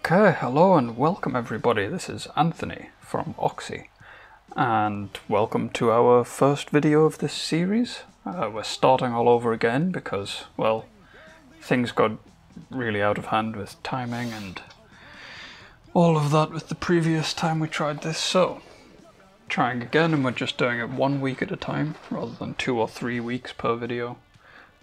Okay, hello and welcome everybody. This is Anthony from Oxy, and welcome to our first video of this series. We're starting all over again because, well, things got really out of hand with timing and all of that with the previous time we tried this, so trying again, and we're just doing it 1 week at a time rather than 2 or 3 weeks per video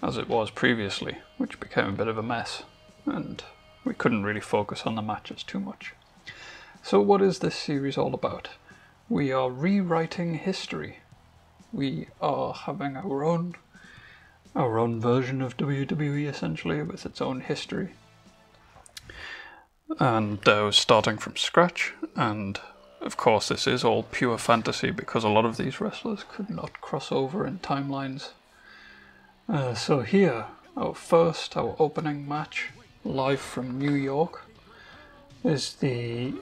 as it was previously, which became a bit of a mess and we couldn't really focus on the matches too much. So what is this series all about? We are rewriting history. We are having our own version of WWE essentially, with its own history. And starting from scratch, and of course this is all pure fantasy because a lot of these wrestlers could not cross over in timelines. So here, our opening match, live from New York, is the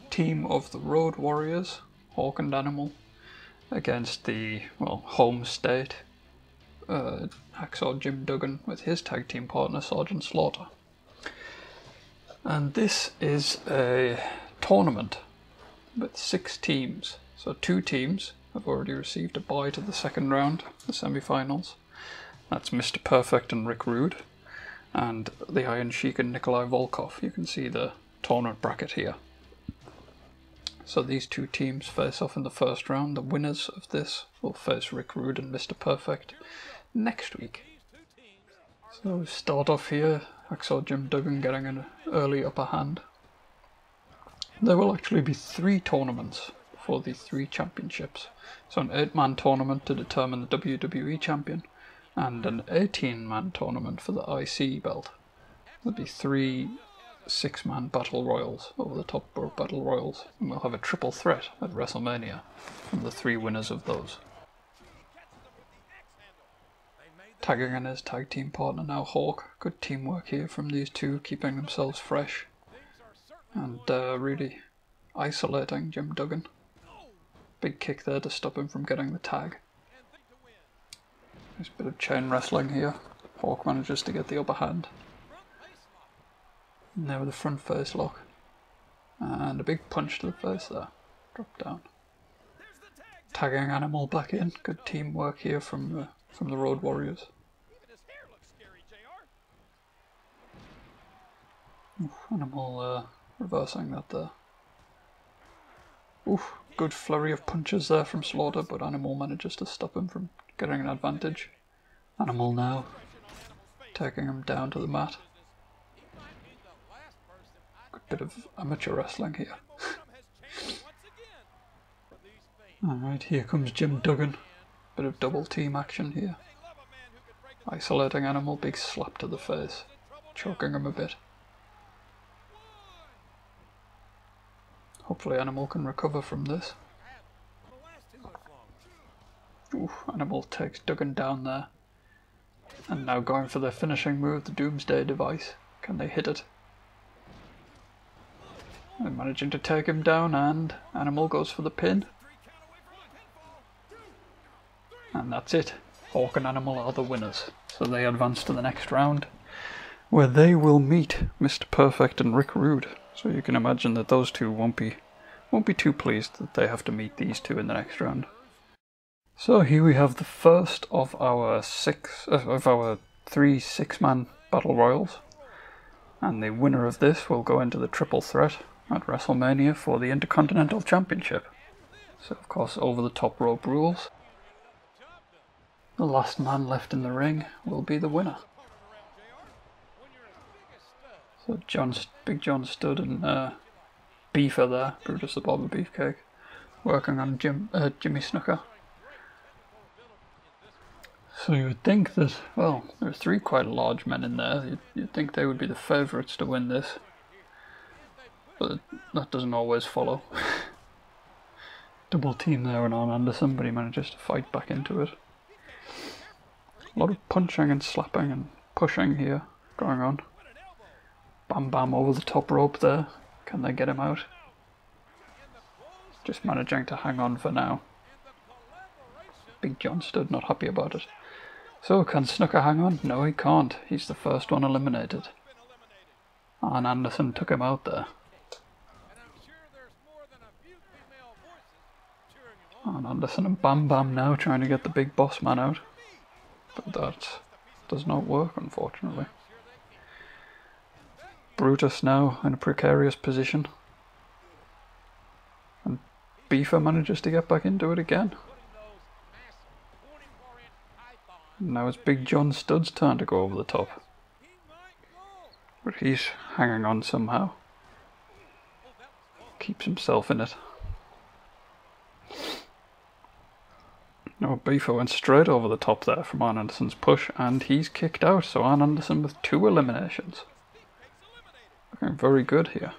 team of the Road Warriors, Hawk and Animal, against the, well, home state, Hacksaw Jim Duggan with his tag team partner Sergeant Slaughter. And this is a tournament with 6 teams. So 2 teams have already received a bye to the second round, the semi-finals. That's Mr. Perfect and Rick Rude, and the Iron Sheik and Nikolai Volkov. You can see the tournament bracket here. So these 2 teams face off in the first round. The winners of this will face Rick Rude and Mr. Perfect next week. So we start off here, Hacksaw Jim Duggan getting an early upper hand. There will actually be 3 tournaments for the 3 championships. So an 8-man tournament to determine the WWE champion, and an 18-man tournament for the IC belt. There'll be 3 6-man battle royals, over the top rope battle royals, and we'll have a triple threat at Wrestlemania from the 3 winners of those. Tagging in his tag team partner now Hawk. Good teamwork here from these 2, keeping themselves fresh and really isolating Jim Duggan. Big kick there to stop him from getting the tag. There's a bit of chain wrestling here. Hawk manages to get the upper hand. And there with the front face lock. And a big punch to the face there. Drop down. Tagging Animal back in. Good teamwork here from the Road Warriors. Oof, Animal reversing that there. Oof, good flurry of punches there from Slaughter, but Animal manages to stop him from getting an advantage. Animal now taking him down to the mat. Good bit of amateur wrestling here. Alright, here comes Jim Duggan. Bit of double team action here. Isolating Animal, big slap to the face, choking him a bit. Hopefully Animal can recover from this. Oof, Animal takes Duggan down there. And now going for their finishing move, the Doomsday device. Can they hit it? They're managing to take him down, and Animal goes for the pin. And that's it. Hawk and Animal are the winners. So they advance to the next round, where they will meet Mr. Perfect and Rick Rude. So you can imagine that those 2 won't be too pleased that they have to meet these 2 in the next round. So here we have the first of our 3 6-man battle royals, and the winner of this will go into the triple threat at WrestleMania for the Intercontinental Championship. So of course over the top rope rules. The last man left in the ring will be the winner. So Big John stood and Beefer there, Brutus the Barber Beefcake, working on Jimmy Snuka. So you would think that, well, there are 3 quite large men in there. You'd think they would be the favourites to win this. But that doesn't always follow. Double team there on Anderson, but he manages to fight back into it. A lot of punching and slapping and pushing here going on. Bam Bam over the top rope there. Can they get him out? Just managing to hang on for now. Big John stood not happy about it. So, can Snuka hang on? No, he can't. He's the first one eliminated. And Anderson took him out there. And Anderson and Bam Bam now trying to get the big boss man out. But that does not work, unfortunately. Brutus now in a precarious position. And Beaver manages to get back into it again. And now it's Big John Stud's turn to go over the top. But he's hanging on somehow. Keeps himself in it. No, Beaver went straight over the top there from Arn Anderson's push, and he's kicked out. So Arn Anderson with 2 eliminations. Looking very good here.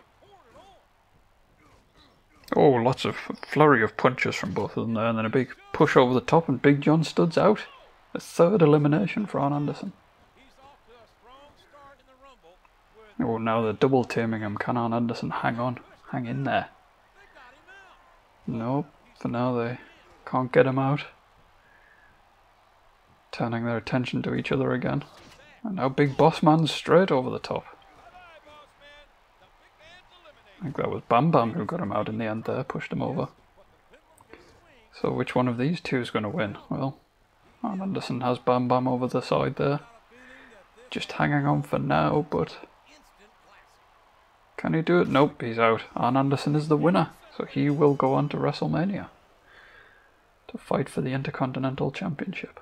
Oh, lots of flurry of punches from both of them there, and then a big push over the top, and Big John Stud's out. A 3rd elimination for Arn Anderson. Oh, now they're double teaming him. Can Arn Anderson hang on? Hang in there. Nope, for now they can't get him out. Turning their attention to each other again. And now Big Bossman's straight over the top. I think that was Bam Bam who got him out in the end there, pushed him over. So which one of these two is going to win? Well, Arn Anderson has Bam Bam over the side there. Just hanging on for now, but... Can he do it? Nope, he's out. Arn Anderson is the winner, so he will go on to WrestleMania to fight for the Intercontinental Championship.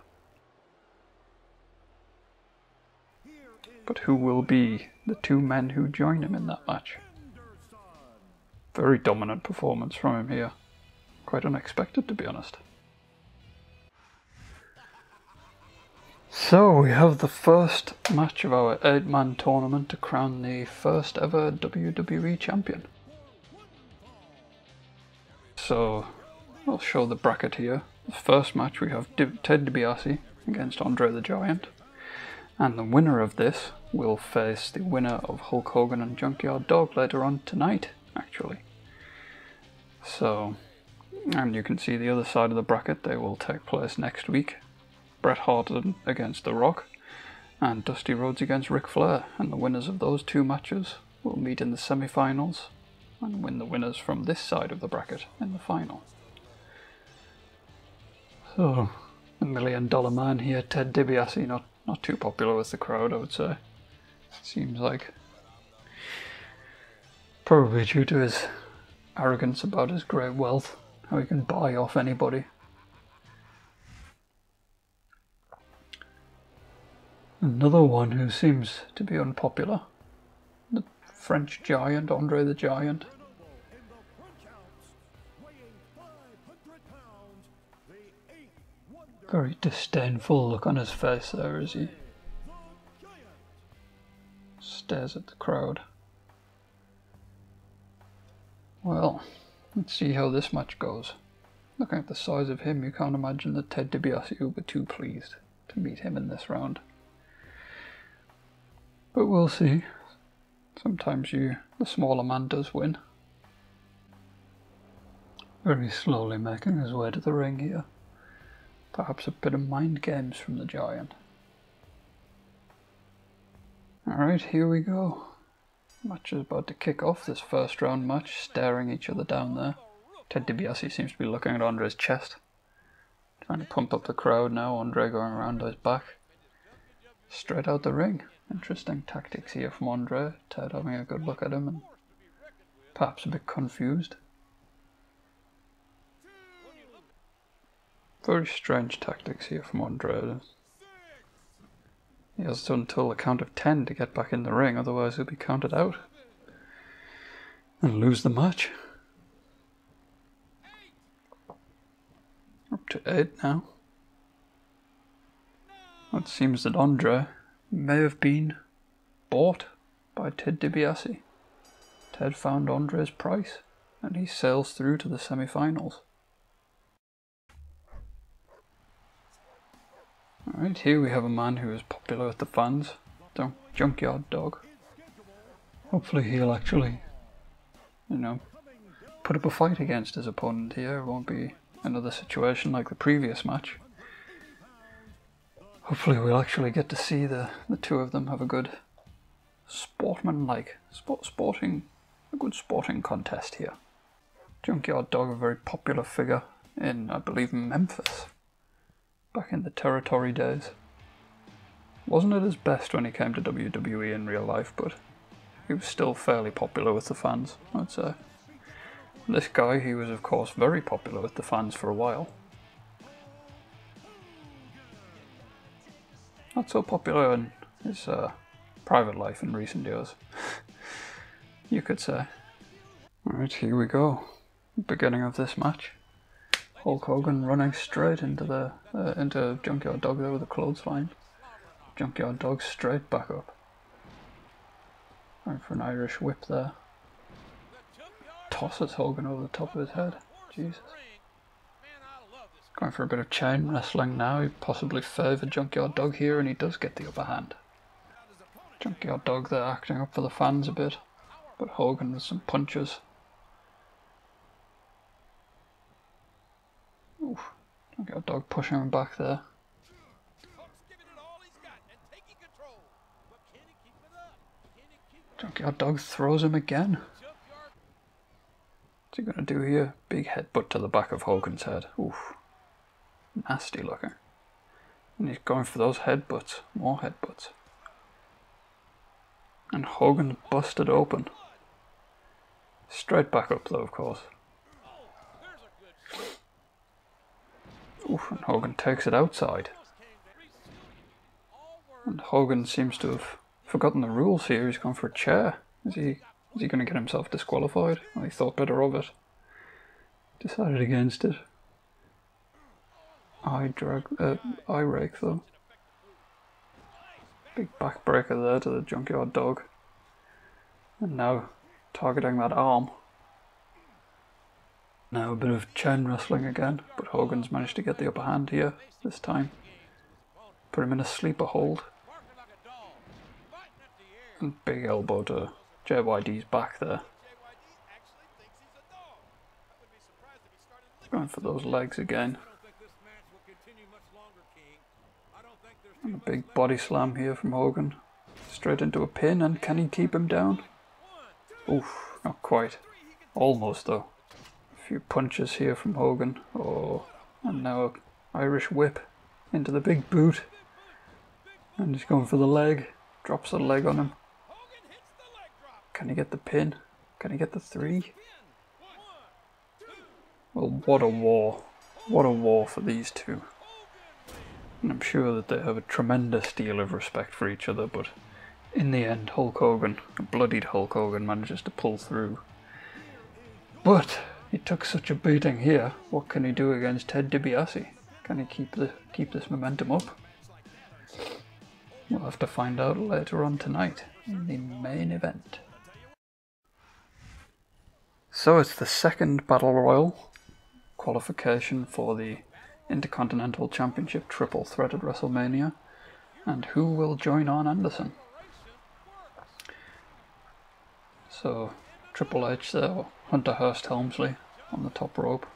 But who will be the 2 men who join him in that match? Very dominant performance from him here. Quite unexpected, to be honest. So we have the first match of our 8-man tournament to crown the first ever WWE champion. So I'll show the bracket here. The first match we have Ted DiBiase against André the Giant. And the winner of this will face the winner of Hulk Hogan and Junkyard Dog later on tonight, actually. So, and you can see the other side of the bracket, they will take place next week. Bret Hart against The Rock, and Dusty Rhodes against Ric Flair. And the winners of those 2 matches will meet in the semi-finals and win the winners from this side of the bracket in the final. So, the $1 Million Man here, Ted DiBiase, not too popular with the crowd, I would say. Seems like. Probably due to his arrogance about his great wealth, how he can buy off anybody. Another one who seems to be unpopular, the French giant, André the Giant. Very disdainful look on his face there as he stares at the crowd. Well, let's see how this match goes. Looking at the size of him, you can't imagine that Ted DiBiase will be too pleased to meet him in this round. But we'll see. Sometimes the smaller man does win. Very slowly making his way to the ring here. Perhaps a bit of mind games from the Giant. Alright, here we go. Match is about to kick off, this first round match, staring each other down there. Ted DiBiase seems to be looking at Andre's chest. Trying to pump up the crowd now, Andre going around his back. Straight out the ring. Interesting tactics here from Andre. Ted having a good look at him and perhaps a bit confused. Very strange tactics here from Andre. He has until the count of 10 to get back in the ring, otherwise he'll be counted out and lose the match. Up to 8 now. It seems that Andre may have been bought by Ted DiBiase. Ted found Andre's price and he sails through to the semi-finals. Alright, here we have a man who is popular with the fans, the Junkyard Dog. Hopefully he'll actually, put up a fight against his opponent here. It won't be another situation like the previous match. Hopefully we'll actually get to see the 2 of them have a good sporting contest here. Junkyard Dog, a very popular figure in, I believe, Memphis, back in the territory days. Wasn't at his best when he came to WWE in real life, but he was still fairly popular with the fans, I'd say. This guy, he was of course very popular with the fans for a while. Not so popular in his private life in recent years, you could say. Alright, here we go. Beginning of this match. Hulk Hogan running straight into Junkyard Dog there with a clothesline. Junkyard Dog straight back up. Going for an Irish whip there. Tosses Hogan over the top of his head. Jesus. Going for a bit of chain wrestling now. He possibly favoured Junkyard Dog here, and he does get the upper hand. Junkyard Dog there acting up for the fans a bit, but Hogan with some punches. Oof. Junkyard Dog pushing him back there. Junkyard Dog throws him again. What's he gonna do here? Big headbutt to the back of Hogan's head. Oof. Nasty looking. And he's going for those headbutts. More headbutts. And Hogan's busted open. Straight back up though, of course. Oof, and Hogan takes it outside. And Hogan seems to have forgotten the rules here. He's gone for a chair. Is he going to get himself disqualified? Well, he thought better of it. Decided against it. Eye rake though. Big backbreaker there to the Junkyard Dog. And now targeting that arm. Now a bit of chain wrestling again, but Hogan's managed to get the upper hand here this time. Put him in a sleeper hold. And big elbow to JYD's back there. Going for those legs again. And a big body slam here from Hogan. Straight into a pin, and can he keep him down? Oof, not quite. Almost though. A few punches here from Hogan. Oh, and now an Irish whip into the big boot. And he's going for the leg. Drops the leg on him. Can he get the pin? Can he get the 3? Well, what a war. What a war for these two. And I'm sure that they have a tremendous deal of respect for each other, but in the end, Hulk Hogan, a bloodied Hulk Hogan, manages to pull through. But he took such a beating here. What can he do against Ted DiBiase? Can he keep this momentum up? We'll have to find out later on tonight in the main event. So it's the second Battle Royal qualification for the Intercontinental Championship Triple Threat at Wrestlemania. And who will join Arn Anderson? So Triple H there, Hunter Hearst Helmsley on the top rope.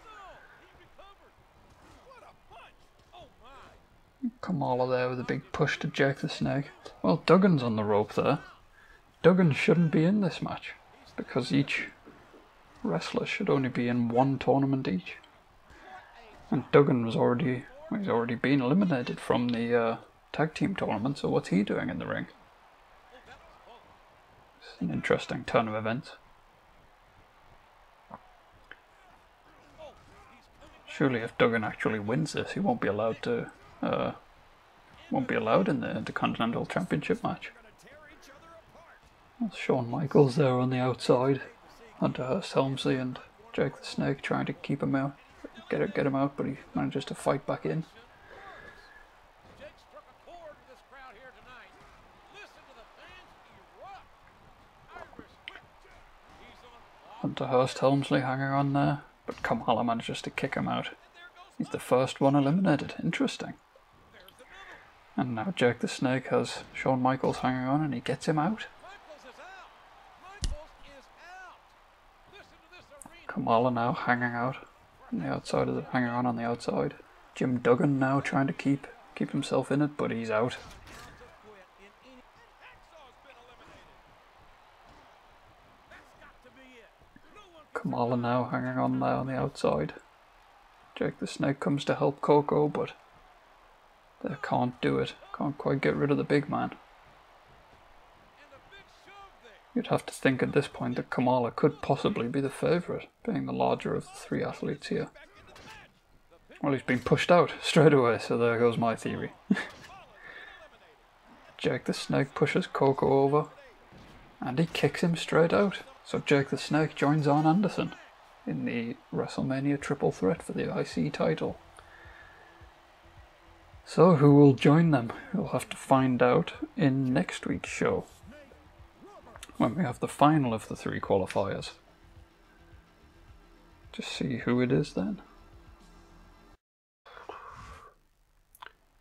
Kamala there with a big push to Jake the Snake. Well, Duggan's on the rope there. Duggan shouldn't be in this match, because each wrestler should only be in one tournament each. And Duggan was he's already been eliminated from the tag team tournament, so what's he doing in the ring? It's an interesting turn of events. Surely if Duggan actually wins this, he won't be allowed to in the Intercontinental Championship match. There's Shawn Michaels there on the outside. Hunter Hearst Helmsley and Jake the Snake trying to keep him out, get him out, but he manages to fight back in. Hunter Hearst Helmsley hanging on there, but Kamala manages to kick him out. He's the first one eliminated. Interesting. And now Jake the Snake has Shawn Michaels hanging on, and he gets him out. Kamala now hanging out on the outside hanging on the outside. Jim Duggan now trying to keep himself in it, but he's out. Kamala now hanging on there on the outside. Jake the Snake comes to help Koko, but they can't do it. Can't quite get rid of the big man. You'd have to think at this point that Kamala could possibly be the favourite, being the larger of the three athletes here. Well, he's been pushed out straight away, so there goes my theory. Jake the Snake pushes Koko over, and he kicks him straight out. So Jake the Snake joins Arn Anderson in the WrestleMania triple threat for the IC title. So who will join them? We'll have to find out in next week's show, when we have the final of the 3 qualifiers. Just see who it is then.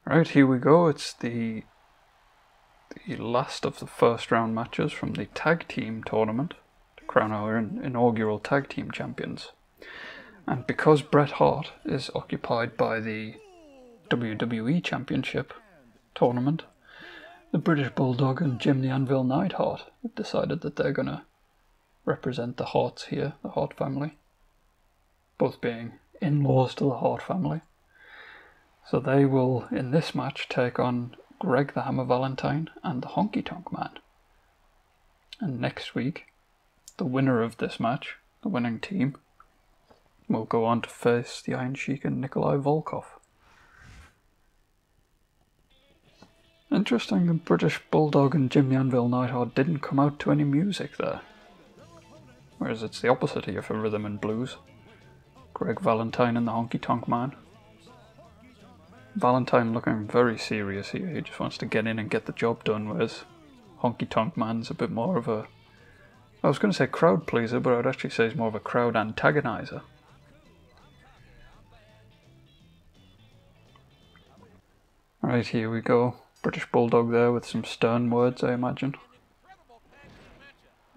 Right, here we go. It's the last of the first round matches from the tag team tournament to crown our inaugural tag team champions. And because Bret Hart is occupied by the WWE Championship tournament, the British Bulldog and Jim the Anvil Neidhart have decided that they're going to represent the Harts here, the Hart family, both being in-laws to the Hart family. So they will, in this match, take on Greg the Hammer Valentine and the Honky Tonk Man. And next week, the winner of this match, the winning team, will go on to face the Iron Sheik and Nikolai Volkov. Interesting, the British Bulldog and Jim the Anvil Neidhart didn't come out to any music there. Whereas it's the opposite here for rhythm and blues. Greg Valentine and the Honky Tonk Man. Valentine looking very serious here, he just wants to get in and get the job done, whereas Honky Tonk Man's a bit more of a... I was going to say crowd pleaser, but I'd actually say he's more of a crowd antagonizer. Right, here we go. British Bulldog there with some stern words, I imagine.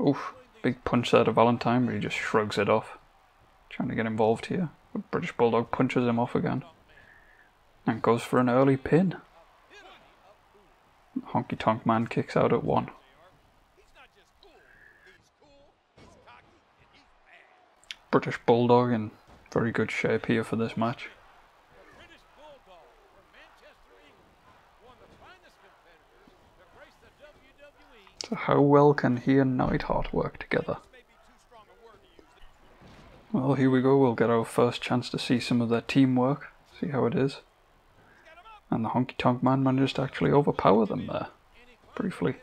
Oof, big punch there to Valentine, but he just shrugs it off. Trying to get involved here. But British Bulldog punches him off again. And goes for an early pin. Honky Tonk Man kicks out at 1. British Bulldog in very good shape here for this match. So how well can he and Neidhart work together? Well, here we go, we'll get our first chance to see some of their teamwork, see how it is. And the Honky Tonk Man manages to actually overpower them there, briefly.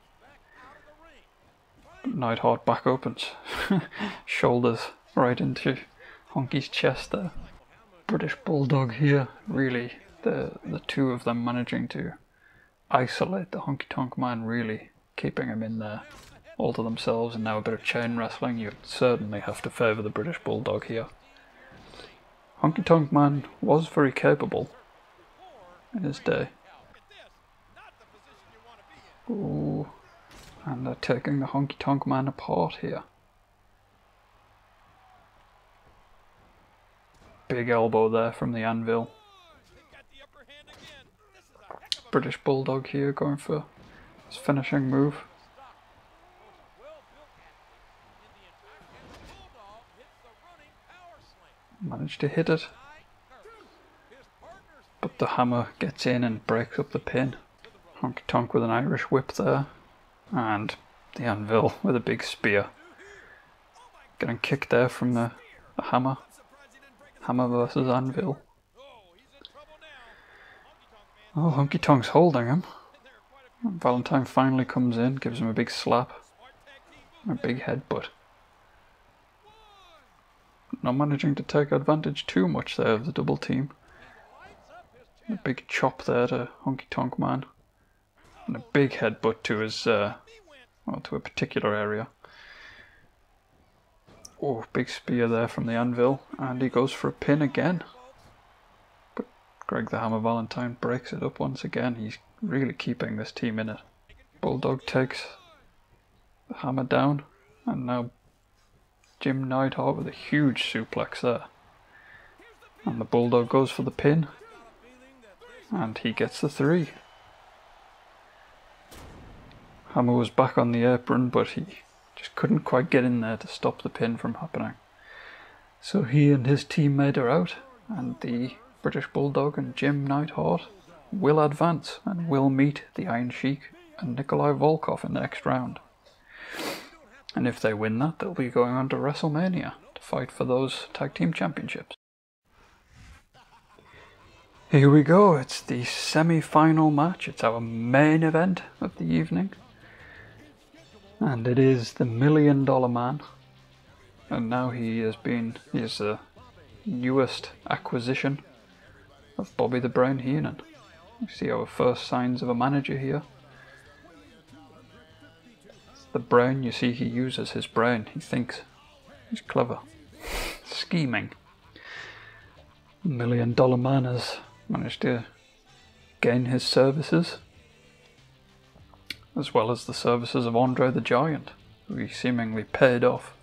But Neidhart back up and shoulders right into Honky's chest there. British Bulldog here, really, the two of them managing to isolate the Honky Tonk Man, really keeping him in there all to themselves, and now a bit of chain wrestling. You'd certainly have to favour the British Bulldog here. Honky Tonk Man was very capable in his day. Ooh, and they're taking the Honky Tonk Man apart here. Big elbow there from the Anvil. British Bulldog here going for his finishing move. Managed to hit it, but the hammer gets in and breaks up the pin. Honky Tonk with an Irish whip there, and the Anvil with a big spear. Getting kicked there from the hammer. Hammer versus Anvil. Oh, Honky Tonk's holding him. And Valentine finally comes in, gives him a big slap. A big headbutt. Not managing to take advantage too much there of the double team. A big chop there to Honky Tonk Man. And a big headbutt to his, well, to a particular area. Oh, big spear there from the Anvil. And he goes for a pin again. But Greg the Hammer Valentine breaks it up once again. He's really keeping this team in it. Bulldog takes the hammer down. And now Jim Neidhart with a huge suplex there. And the Bulldog goes for the pin. And he gets the 3. Hammer was back on the apron, but he just couldn't quite get in there to stop the pin from happening. So he and his teammate are out. and the British Bulldog and Jim Neidhart will advance and will meet the Iron Sheik and Nikolai Volkov in the next round. And if they win that, they'll be going on to WrestleMania to fight for those tag team championships. Here we go, it's the semi-final match. It's our main event of the evening. And it is the $1 Million Man. And now he is the newest acquisition of Bobby the Brain Heenan. We see our first signs of a manager here. It's the brain, you see he uses his brain, he thinks. He's clever. Scheming. $1 Million Man has managed to gain his services, as well as the services of André the Giant, who he seemingly paid off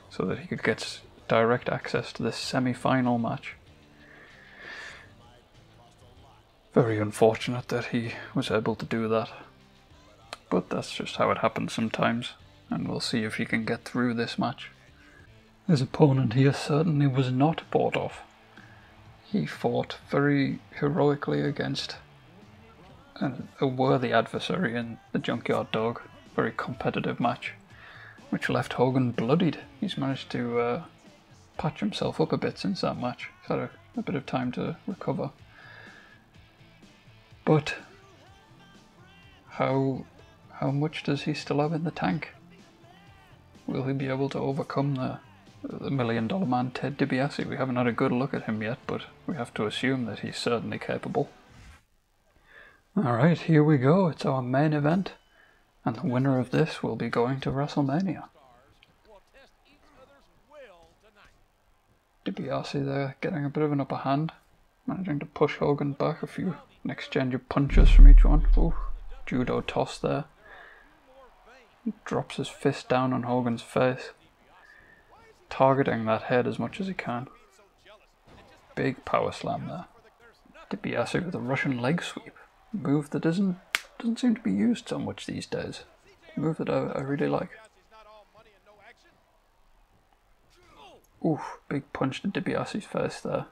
so that he could get direct access to this semi-final match. Very unfortunate that he was able to do that, but that's just how it happens sometimes, and we'll see if he can get through this match. His opponent here certainly was not bought off. He fought very heroically against a worthy adversary in the Junkyard Dog. Very competitive match, which left Hogan bloodied. He's managed to patch himself up a bit since that match. He's had a bit of time to recover. But how much does he still have in the tank? Will he be able to overcome the $1 Million Man Ted DiBiase? We haven't had a good look at him yet, but we have to assume that he's certainly capable. Alright, here we go. It's our main event, and the winner of this will be going to WrestleMania. DiBiase there getting a bit of an upper hand, managing to push Hogan back, an exchange of punches from each one. Ooh, judo toss there. He drops his fist down on Hogan's face, targeting that head as much as he can. Big power slam there. DiBiase with a Russian leg sweep. A move that doesn't seem to be used so much these days. A move that I really like. Oof, big punch to DiBiase's face there.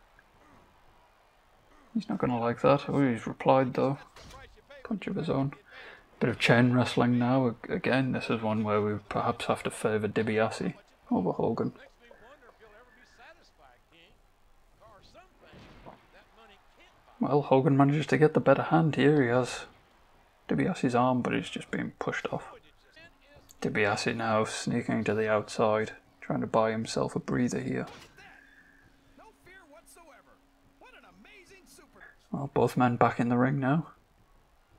He's not going to like that. Oh, he's replied though. Punch of his own. Bit of chain wrestling now. Again, this is one where we perhaps have to favour DiBiase over Hogan. Well, Hogan manages to get the better hand here. He has DiBiase's arm, but he's just being pushed off. DiBiase now sneaking to the outside, trying to buy himself a breather here. Well, both men back in the ring now.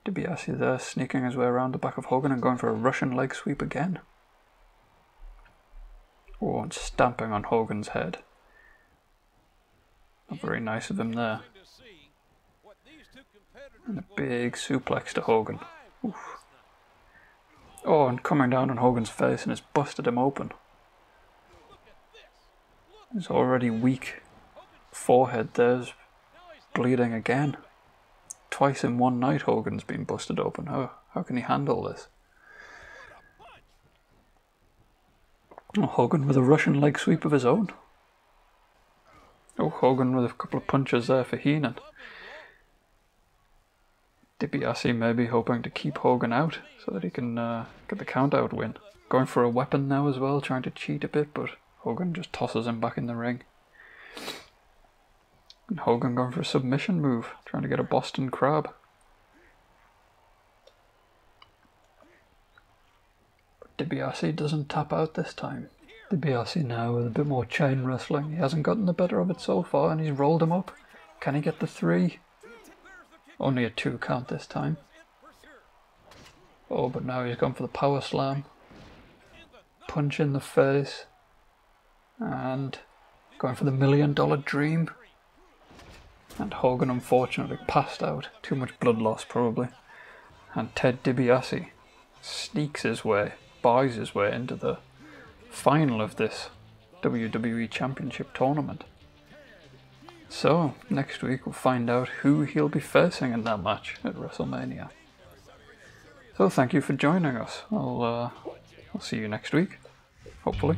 DiBiase there sneaking his way around the back of Hogan and going for a Russian leg sweep again. Oh, and stamping on Hogan's head. Not very nice of him there. And a big suplex to Hogan. Oof. Oh, and coming down on Hogan's face and it's busted him open. His already weak forehead there's bleeding again. Twice in one night Hogan's been busted open. How can he handle this? Oh, Hogan with a Russian leg sweep of his own. Oh, Hogan with a couple of punches there for Heenan. DiBiase maybe hoping to keep Hogan out so that he can get the count-out win. Going for a weapon now as well, trying to cheat a bit, but Hogan just tosses him back in the ring. And Hogan going for a submission move, trying to get a Boston Crab. But DiBiase doesn't tap out this time. DiBiase now with a bit more chain wrestling. He hasn't gotten the better of it so far and he's rolled him up. Can he get the 3? Only a 2 count this time. Oh, but now he's gone for the power slam. Punch in the face. And going for the $1 Million Dream. And Hogan unfortunately passed out. Too much blood loss probably. And Ted DiBiase sneaks his way, buys his way into the final of this WWE Championship tournament. So, next week we'll find out who he'll be facing in that match at WrestleMania. So thank you for joining us. I'll see you next week, hopefully.